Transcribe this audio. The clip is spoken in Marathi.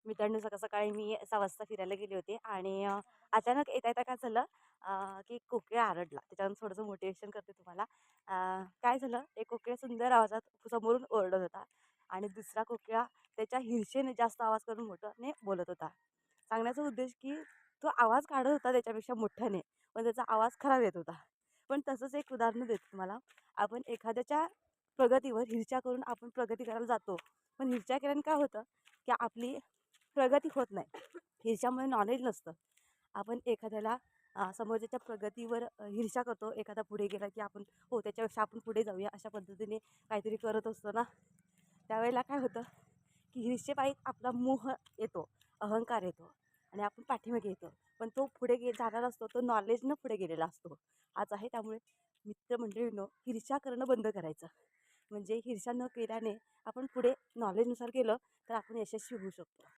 मित्रांनो, सकाळी मी 6 वाजता फिरायला गेले होते आणि अचानक येता-येता काय झालं, की कोकिळा आरडला. त्याच्यावरून थोडंसं मोटिव्हेशन करते तुम्हाला. काय झालं, एक कोकिळा सुंदर आवाजात समोरून ओरडत होता आणि दुसरा कोकिळा त्याच्या हिरशेने जास्त आवाज करून मोठ्याने बोलत होता. सांगण्याचा उद्देश की तो आवाज काढत होता त्याच्यापेक्षा मोठ्याने, पण त्याचा आवाज खराब येत होता. पण तसंच एक उदाहरण देते तुम्हाला. आपण एखाद्याच्या प्रगतीवर हिरच्या करून आपण प्रगती करायला जातो. पण हिरच्या केल्याने काय होतं, की आपली प्रगती होत नाही. ह्याच्यामुळे नॉलेज नसतं. आपण एखाद्याला समोरच्याच्या प्रगतीवर ईर्ष्या करतो. एखादा पुढे गेला की आपण हो त्याच्यापेक्षा आपण पुढे जाऊया अशा पद्धतीने काहीतरी करत असतो ना. त्यावेळेला काय होतं, की ईर्ष्येपायी आपला मोह येतो, अहंकार येतो आणि आपण पाठीमागे येतो. पण तो पुढे जाणारा असतो, तो नॉलेजनं पुढे गेलेला असतो. आज आहे त्यामुळे मित्रमंडळींनो, ईर्ष्या करणं बंद करायचं. म्हणजे ईर्ष्या न केल्याने आपण पुढे नॉलेजनुसार गेलं तर आपण यशस्वी होऊ शकतो.